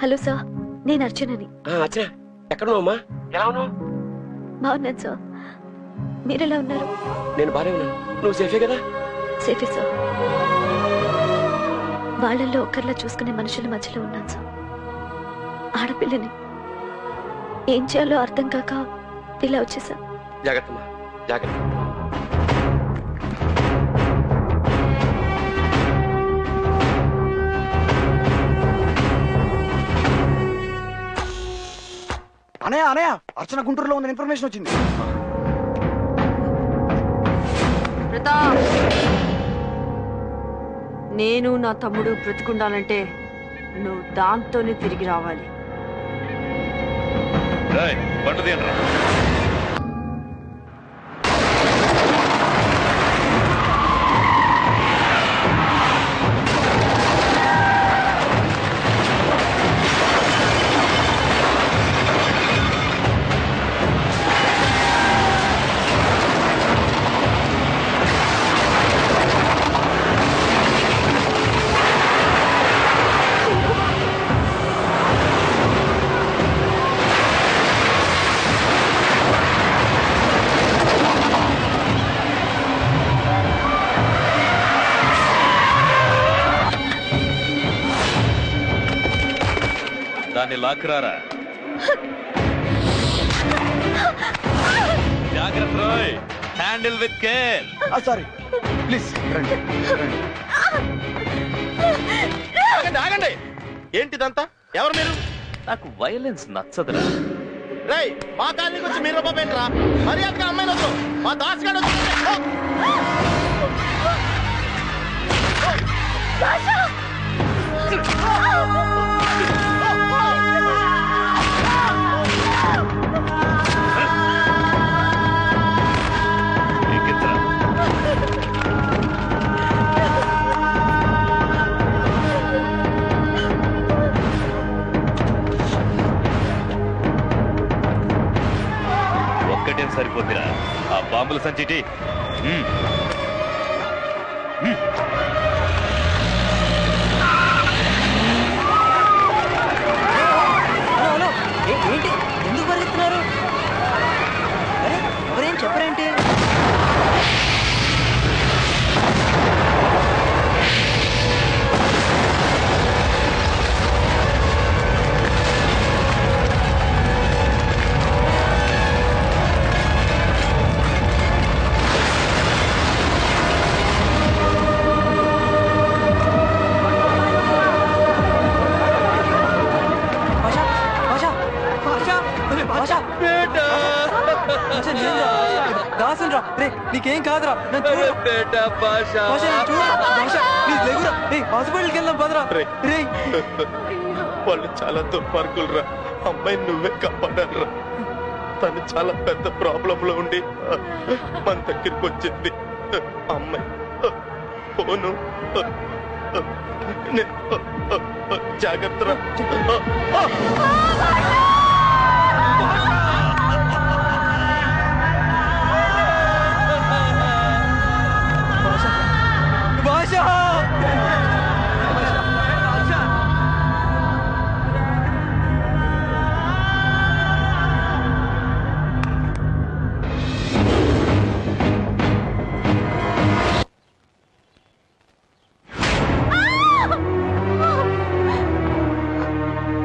Hello sir, నేను అర్చనని. అర్చన, ఎక్కడున్నావమ్మా? ఎలా ఉన్నావు? బాగున్నాను సార్, మీరెలా ఉన్నారు? నేను బాగానే ఉన్నాను. నువ్వు సేఫే కదా? సేఫే సార్. వాళ్ళల్లో ఒక్కరిలా చూసుకునే మనుషుల మధ్యలో ఉన్నాను సార్. ఆడపిల్లని ఏం చేయాలో అర్థం కాక ఇలా వచ్చేసా. జాగ్రత్తమ్మా, జాగ్రత్త. అనయ్య అనయ్య, అర్చన గుంటూరులో ఉన్న ఇన్ఫర్మేషన్ వచ్చింది. నేను నా తమ్ముడు బ్రతికుండాలంటే నువ్వు దాంతోనే తిరిగి రావాలి. దాన్ని లాక్కురారా. జాగ్రత్త రోయ్, handle with care. Sorry please రండి. ఆగండి. ఏంటిదంతా? ఎవరు మీరు? నాకు వైలెన్స్ నచ్చదురా. రై, మా కాలనీకి వచ్చి మీరు రూపాయరా? మర్యాదగా అమ్మాయిని వద్దు. మా దాసుగాడు ఒక్కటే సరిపోతురా. ఆ బాంబుల సంచిటి ఏంటి, ఎందుకు పరిగెత్తున్నారు? అరే ఎవరేం చెప్పరేంటి? నీకేం కాదురా, హాస్పిటల్కి వెళ్దాం పదరా. వాళ్ళు చాలా దుర్మార్గులు రా. అమ్మాయి నువ్వే కాపాడారా. తను చాలా పెద్ద ప్రాబ్లం లో ఉండి మన దగ్గరికి వచ్చింది. అమ్మాయి ఫోను జాగ్రత్త.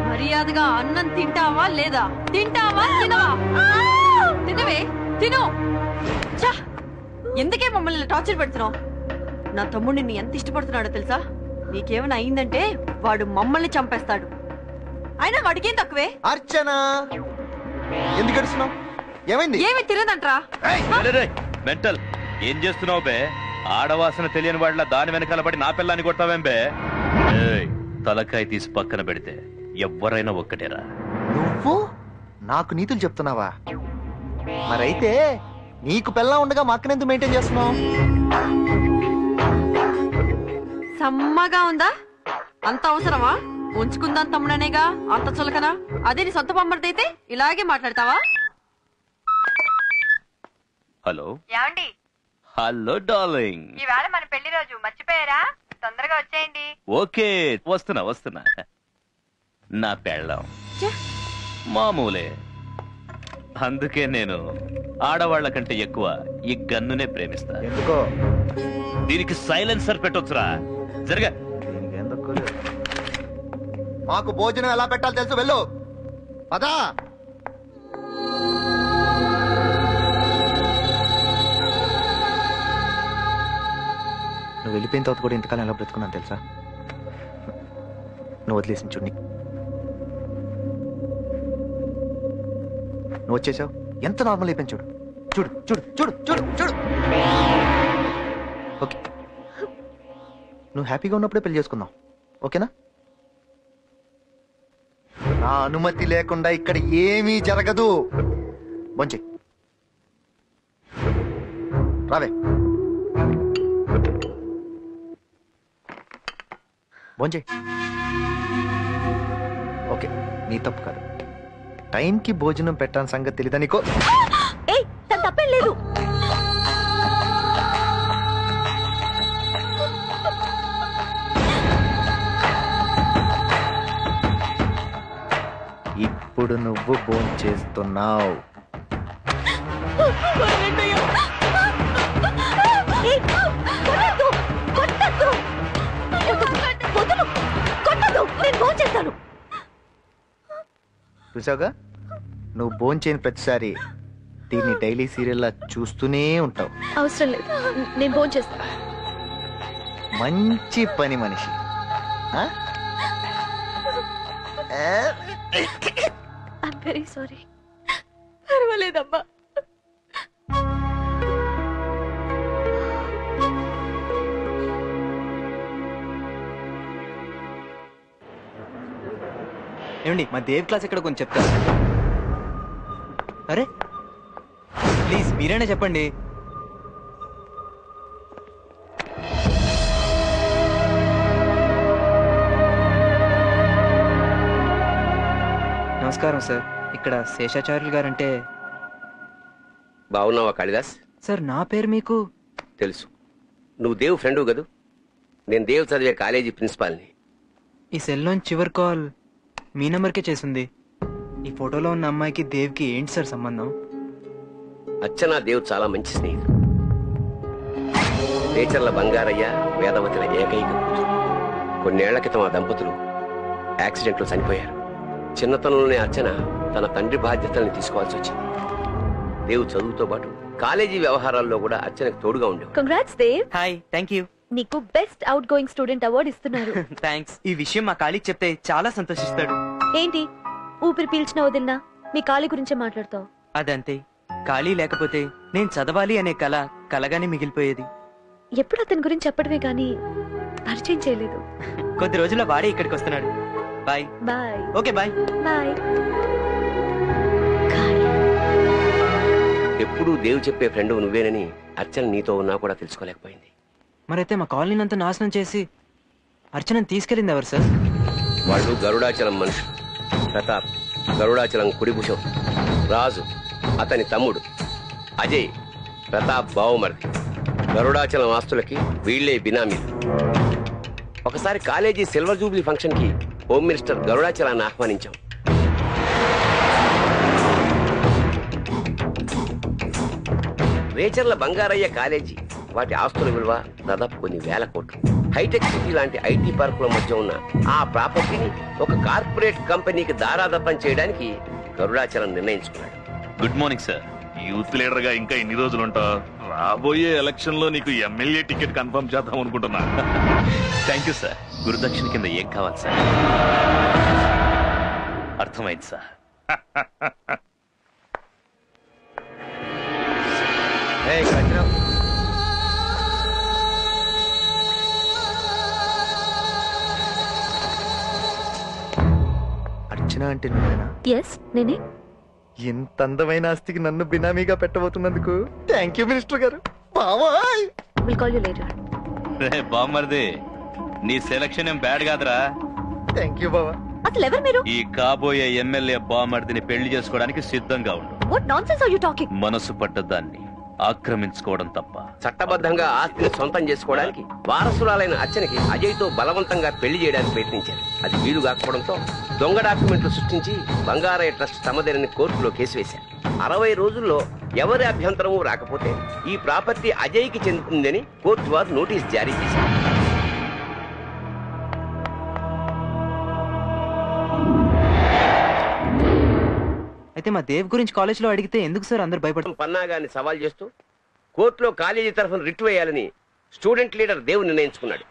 మర్యాదగా అన్నం తింటావా లేదా? తింటావా తినవా? తినవే, తిను. ఎందుకే మమ్మల్ని టార్చర్ పెడుతున్నావు? నా తమ్ముడు నిన్ను ఎంత ఇష్టపడుతున్నాడో తెలుసా? నీకేమైనా అయిందంటే వాడు మమ్మల్ని చంపేస్తాడు. అయినా వాడికేం తక్కువే. అర్చన, ఎందుకు అడుస్తున్నావు? ఏమైంది? ఏమి తిరగదంట్రా. మెంటల్. ఏం చేస్తున్నావు బే? ఆడవాసన తెలియని వాళ్ళ దాని వెనకాల పడి నా పిల్లాన్ని కొడతావేం బే? తలకాయ తీసి పక్కన పెడితే ఎవ్వరైనా ఒక్కటేరా. నువ్వు నాకు నీతులు చెప్తున్నావా? మరైతే నీకు పిల్ల ఉండగా మా అక్కనెందుకు మెయింటైన్ చేస్తున్నావు? సమ్మగా ఉందా? అంత అవసరమా? ఉంచుకుందాం తమ్ముడనేగా అంత చులకనా? అదే నీ సొంత బొమ్మడిదైతే ఇలాగే మాట్లాడతావా? హలో. ఏమండి? Hello darling. ఇవాళ మన పెళ్లి రోజు, మర్చిపోయారా? తొందరగా వచ్చేయండి. ఓకే, వస్తున్నా. నా పెళ్ళాం ఛే! మామూలే. అందుకే నేను ఆడవాళ్ల కంటే ఎక్కువ ఈ గన్నునే ప్రేమిస్తా. ఎందుకో దీనికి సైలెన్సర్ పెట్టొచ్చురా. జరగా. ఇంకేం తక్కువ లేదు. మాకు భోజనం ఎలా పెట్టాలో తెలుసు, వెళ్ళు పదా. నువ్వు వెళ్ళిపోయిన తర్వాత కూడా ఇంతకాలం ఎలా బ్రతుకున్నాను తెలుసా? నువ్వు వదిలేసిన చూడు, నువ్వు వచ్చేసావు, ఎంత నార్మల్ అయిపోయింది చూడు. చూడు చూడు చూడు చూడు చూడు. ఓకే, నువ్వు హ్యాపీగా ఉన్నప్పుడే పెళ్లి చేసుకుందాం, ఓకేనా? నా అనుమతి లేకుండా ఇక్కడ ఏమీ జరగదు. బొంచి రావే, బొంచి. ఓకే, నీ తప్పు కాదు. టైంకి భోజనం పెట్టాలని సంగతి తెలీదా నీకో? ఏయ్, తన తప్పేం లేదు. ఇప్పుడు నువ్వు భోంచేస్తున్నావు. ఏయ్, కొట్టొద్దు, కొట్టొద్దు. వదలు, కొట్టొద్దు, నేను భోంచేస్తాను. చూసావుగా, నువ్వు భోంచేయని ప్రతిసారి దీన్ని డైలీ సీరియల్లా చూస్తూనే ఉంటావు. అవసరం లేదు, నేను భోంచేస్తాను. మంచి పని మనిషి. I'm very sorry. పర్వాలేదమ్మా. ఏమండి, మా దేవ్ క్లాస్ ఎక్కడ కొంచెం చెప్తారా? అరే ప్లీజ్ మీరైనా చెప్పండి. నమస్కారం సార్, ఇక్కడ శేషాచార్యులు గారంటే. బాగున్నావా కాళిదాస్? సార్ నా పేరు మీకు తెలుసు, నువ్వు దేవు ఫ్రెండు కదూ. నేను దేవు చదివే కాలేజీ ప్రిన్సిపాల్ని. ఈ సెల్లోని చివరి కాల్ మీ నెంబర్కే చేసింది. ఈ ఫోటోలో ఉన్న అమ్మాయికి దేవ్కి ఏంటి సార్ సంబంధం? అచ్చనా దేవు చాలా మంచి స్నేహితుడు. నేచర్ల బంగారయ్య వేదవతిల ఏకైక కూతురు. కొన్నేళ్ల క్రితం ఆ దంపతులు యాక్సిడెంట్లో చనిపోయారు. చిన్నతనంలోనే అర్చన తన తండ్రి బాధ్యతల్ని తీసుకోవాల్సి వచ్చింది. దేవు చదువుతో పాటు కాలేజీ వ్యవహారాల్లో కూడా అర్చనకు తోడుగా ఉండేవాడు. Congrats Dev, hi, thank you. నీకు best outgoing student award ఇస్తున్నారు. థ్యాంక్స్. ఈ విషయం మా కాళీకి చెప్తే చాలా సంతోషిస్తాడు. ఏంటి ఊపిరి పీల్చినా వదిలినా మీ కాళీ గురించే మాట్లాడతావు? అదంతే, ఖాళీ లేకపోతే నేను చదవాలి అనే కళ కలగానే మిగిలిపోయేది. ఎప్పుడు అతని గురించి చెప్పడమే కానీ పరిచయం చేయలేదు. కొద్ది రోజుల్లో వాడే ఇక్కడికి వస్తున్నాడు. Bye. Bye. Okay bye. Bye. ఎప్పుడూ దేవు చెప్పే ఫ్రెండ్ నువ్వేనని అర్చన నీతో ఉన్నా కూడా తెలుసుకోలేకపోయింది. మరైతే మా కాలనీ అంతా నాశనం చేసి అర్చనని తీసుకెళ్ళింది ఎవరు సార్? వాళ్ళు గరుడాచలం మనుషులు. ప్రతాప్ గరుడాచలం కుడిభుషం, రాజు అతని తమ్ముడు, అజయ్ ప్రతాప్ బావుమర్ది. గరుడాచలం ఆస్తులకి వీళ్లే బినామీలు. ఒకసారి కాలేజీ సిల్వర్ జూబ్లీ ఫంక్షన్ కి హోమ్ మినిస్టర్ గరుడాచలాన్ని ఆహ్వానించాం. రేచర్ల బంగారయ్య కాలేజీ వాటి ఆస్తుల విలువ దాదాపు కొన్ని వేల కోట్లు. హైటెక్ సిటీ లాంటి ఐటీ పార్కుల మధ్య ఉన్న ఆ ప్రాపర్టీని ఒక కార్పొరేట్ కంపెనీకి దారాదత్తం చేయడానికి గరుడాచలం నిర్ణయించుకున్నాడు. Good morning sir. Youth leader గా ఇంకా ఎన్ని రోజులు ఉంటావు? రాబోయే ఎలక్షన్ లో నీకు ఎమ్మెల్యే టికెట్ కన్ఫర్మ్ చేద్దాం అనుకుంటున్నా. Thank you sir. గురుదక్షిణ కింద ఏం కావాలి సార్? అర్థమైంది సార్. అర్చన అంటే నువ్వేనా? ఎస్, నేనే. ఇంత అందమైన ఆస్తికి నన్ను బినామీగా పెట్టబోతున్నందుకు థ్యాంక్ యూ మినిస్టర్ గారు. బావాయ్. Will call you later. రే బామ్మర్ది, నీ సెలక్షన్ ఏం బ్యాడ్ కాదురా. థ్యాంక్ యూ బావా. అసలు ఎవరు మీరు? ఈ కాబోయే ఎమ్మెల్యే బామ్మర్దిని పెళ్లి చేసుకోవడానికి సిద్ధంగా ఉండు. What nonsense are you talking? మనసు పడ్డదాన్ని ఆక్రమించుకోవడం తప్ప. చట్టబద్ధంగా ఆస్తిని సొంతం చేసుకోవడానికి వారసురాలైన అర్చనకి అజయ్తో బలవంతంగా పెళ్లి చేయడానికి ప్రయత్నించారు. అది వీలు కాకపోవడంతో దొంగ డాక్యుమెంట్లు సృష్టించి బంగారయ్య ట్రస్ట్ తమదేనని కోర్టులో కేసు వేశారు. 60 రోజుల్లో ఎవరి అభ్యంతరము రాకపోతే ఈ ప్రాపర్టీ అజయ్కి చెందుతుందని కోర్టు వారు నోటీస్ జారీ చేశారు. అయితే మా దేవ్ గురించి కాలేజ్లో అడిగితే ఎందుకు సార్ అందరు భయపడతారు? పన్నాగాన్ని సవాల్ చేస్తూ కోర్టులో కాలేజీ తరఫున రిట్ వేయాలని స్టూడెంట్ లీడర్ దేవ్ నిర్ణయించుకున్నాడు.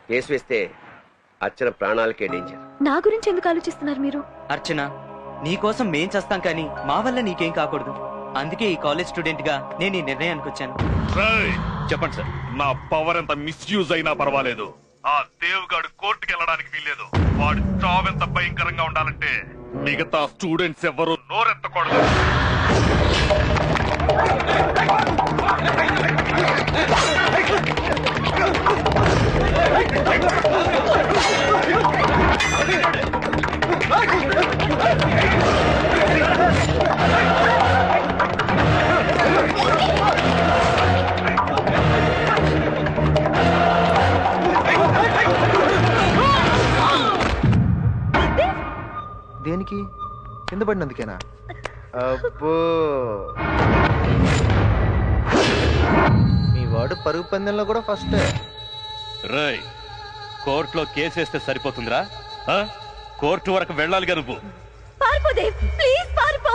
కేసు వేస్తే అర్చన ప్రాణాలకే డేంజర్. నా గురించి ఎందుకు ఆలోచిస్తున్నారు మీరు? అర్చన, నీకోసం మేం చేస్తాం కానీ మా వల్ల నీకేం కాకూడదు. అందుకే ఈ కాలేజ్ స్టూడెంట్ గా నేను ఈ నిర్ణయానికి వచ్చాను. చెప్పండి సార్. నా పవర్ ఎంత మిస్యూజ్ అయినా పర్వాలేదు, ఆ దేవుగాడు కోర్టుకి వెళ్ళడానికి వీల్లేదు. వాడి చావు ఎంత భయంకరంగా ఉండాలంటే మిగతా స్టూడెంట్స్ ఎవరు నోరెత్తకూడదు. దేనికి? కింద పడినందుకేనా? అబ్బో, మీ వాడు పరుగు పందెంలో కూడా ఫస్ట్. రేయ్, కోర్టులో కేసేస్తే సరిపోతుందిరా? కోర్టు వరకు వెళ్ళాలిగా నువ్వు. పారిపో దేవ్, ప్లీజ్ పారిపో.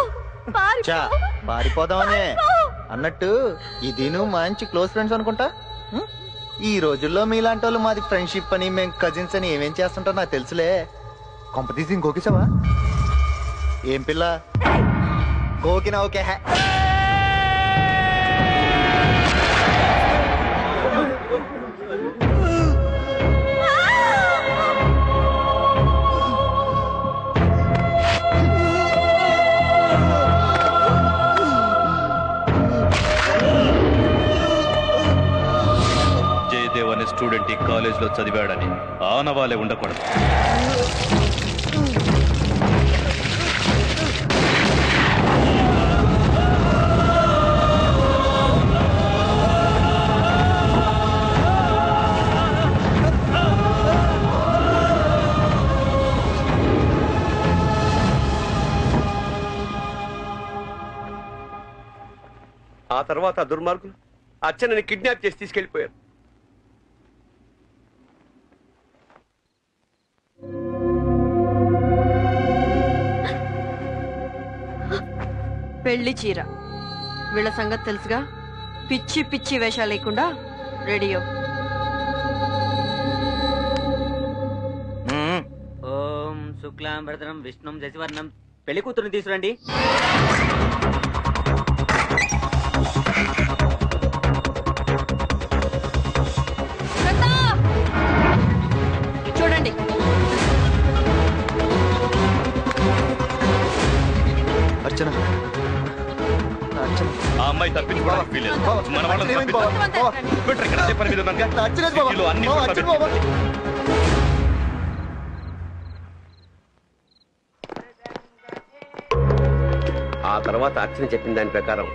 చా, పారిపోదామనే అన్నట్టు ఇది నువ్వు మంచి క్లోజ్ ఫ్రెండ్స్ అనుకుంటా. ఈ రోజుల్లో మీలాంటి వాళ్ళు మాది ఫ్రెండ్షిప్ అని మేము కజిన్స్ అని ఏమేం చేస్తుంటారో నాకు తెలుసులే. కొంపతీసి ఇంకోకేసావా? ఏం పిల్ల గోకినా ఓకే. జయదేవ్ అనే స్టూడెంట్ ఈ కాలేజ్ లో చదివాడని ఆనవాలే ఉండకూడదు. ఆ తర్వాత దుర్మార్గులు అర్చనని కిడ్నాప్ చేసి తీసుకెళ్లిపోయారు. పెళ్లి చీర వీళ్ళ సంగతి తెలుసుగా. పిచ్చి పిచ్చి వేషాలు లేకుండా రెడీయో. ఓం శుక్లాం భరతరం విష్ణుం శశివర్ణం. పెళ్లి కూతురుని తీసురండి. చూడండి, అర్చన, అర్చన, ఆ అమ్మాయి తప్పించుకోవడానికి వీలేదు. మన వాళ్ళని అర్చన ఏమైంది బావ? బావ, తప్పించు. ఇక్కడ అదే పని మీద ఉన్నానుగా. నా అర్చన బావ, సిటీలో అన్ని బావ, చోట్ల అర్చన బావ. ఆ తర్వాత అర్చన చెప్పిన దాని ప్రకారం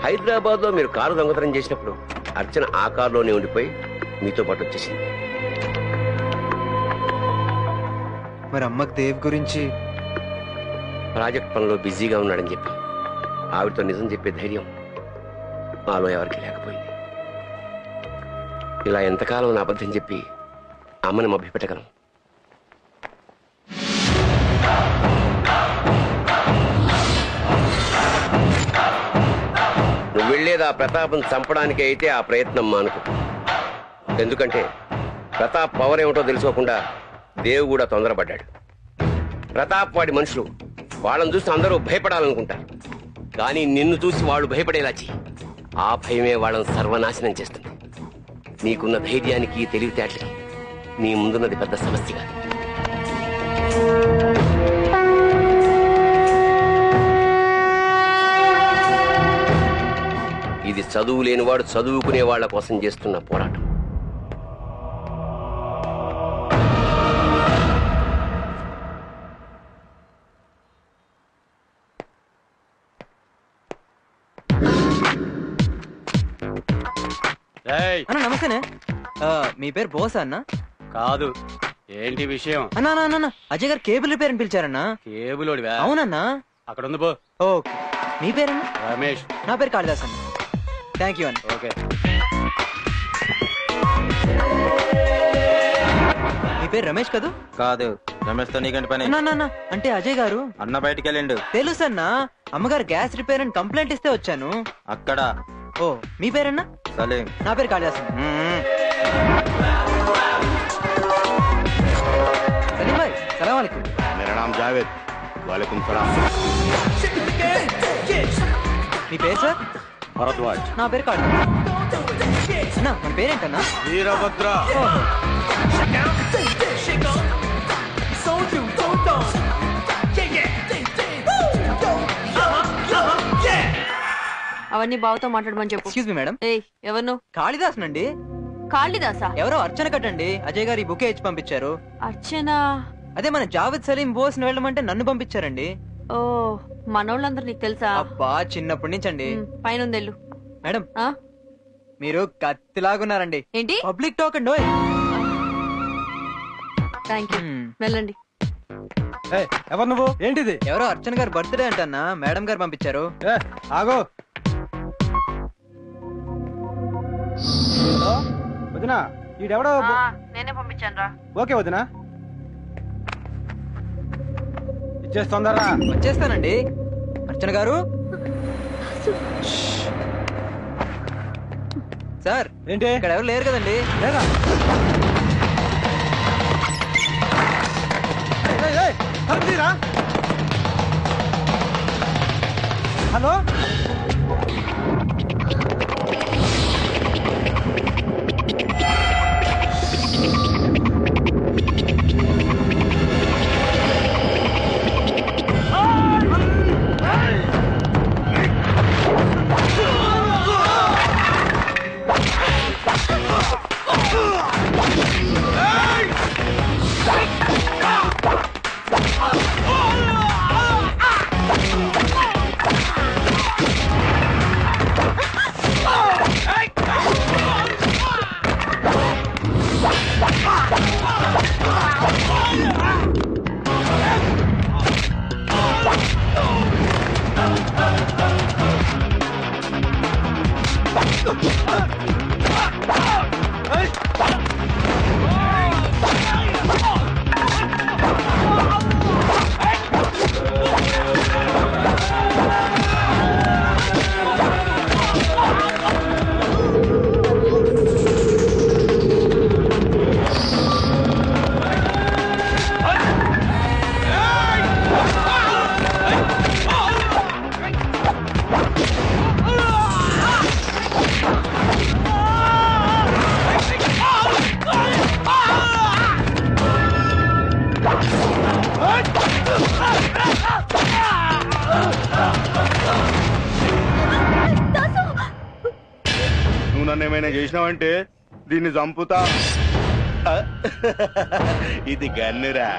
హైదరాబాద్ లో మీరు కారు దొంగతనం చేసినప్పుడు అర్చన ఆ కారులోనే ఉండిపోయి మీతో పాటు వచ్చేసింది. మరి అమ్మకి దేవ్ గురించి? ప్రాజెక్ట్ పనిలో బిజీగా ఉన్నాడని చెప్పి ఆవిడతో నిజం చెప్పే ధైర్యం మాలో ఎవరికి లేకపోయింది. ఇలా ఎంతకాలం నా అబద్ధం చెప్పి అమ్మని మభ్యపెట్టగలం? నువ్వు వెళ్ళేది ఆ ప్రతాపం చంపడానికి అయితే ఆ ప్రయత్నం మానుకో. ఎందుకంటే ప్రతాప్ పవర్ ఏమిటో తెలుసుకోకుండా దేవు కూడా తొందరపడ్డాడు. ప్రతాప్ వాడి మనుషులు, వాళ్ళని చూసి అందరూ భయపడాలనుకుంటారు. కానీ నిన్ను చూసి వాళ్ళు భయపడేలా చెయ్యి. ఆ భయమే వాళ్ళని సర్వనాశనం చేస్తుంది. నీకున్న ధైర్యానికి తెలివితేటలకి నీ ముందున్నది పెద్ద సమస్య కాదు. ఇది చదువు లేనివాడు చదువుకునే వాళ్ళ కోసం చేస్తున్న పోరాటం. అన్న నమస్తేనే. మీ పేరు బోస్ అన్న? కాదు. ఏంటి విషయం? అన్నా అన్న అజయ్ గారు కేబుల్ రిపేర్ అని పిలిచారన్నా. కేబుల్ అవునన్నా. అక్కడ ఉంది పో. ఓకే. మీ పేరన్నా? రమేష్. నా పేరు కాళిదాస్ అన్న. థ్యాంక్ యూ అన్న. ఓకే. మీ పేరు రమేష్ కదూ? కాదు. రమేష్ తో నీకంటే పని. అంటే అజయ్ గారు అన్న బయటికి వెళ్ళిండు. తెలుసన్నా. అమ్మగారు గ్యాస్ రిపేర్ అని కంప్లైంట్ ఇస్తే వచ్చాను. అక్కడ. ఓ మీ పేరన్నా? సలీం. నా పేరు కాళిదాస్ అన్న. సలీం భాయ్ సలాం అలైకుం. मेरा नाम जावेद. वालेकुम सलाम. మీ పేరు సార్? భరద్వాజ్. నా పేరు కాళిదాస్ అన్న. మన పేరేంటన్నా? వీరభద్ర. అవన్నీ బావతో మాట్లాడమని చెప్పు. Excuse me madam. ఏయ్ ఎవరు నువ్వు? కాళిదాస్ నండి. కాళిదాసా? ఎవరో అర్చన కట్టండి. అజయ్ గారు ఈ బుకే ఇచ్చి పంపించారు. అర్చన? అదే మన జావేద్ సలీం బోస్ ని వెళ్ళమంటే నన్ను పంపించారండి. ఓ మనోళ్ళందరూ నీకు తెలుసా? అబ్బా చిన్నప్పటి నుంచి అండి. పైన ఉందెళ్ళు. మేడం మీరు కత్తిలాగున్నారండి. ఏంటి? పబ్లిక్ టాక్ అండి. Thank you. వెళ్ళండి. ఎవరు నువ్వు? ఏంటిది? ఎవరో అర్చన గారు బర్త్డే అంటన్నా మేడం గారు పంపించారు. ఆగో. వదినా ఈడెవడో. నేనే పంపించాను రా. ఓకే వదినా. ఇచ్చేస్తుందరా. వచ్చేస్తానండి. అర్చన గారు. సార్ ఏంటి? ఇక్కడ ఎవరు లేరు కదండి? లేదా? హలో. నువ్వు నన్ను ఏమైనా చేసినావంటే దీన్ని చంపుతా. ఇది గన్నురా.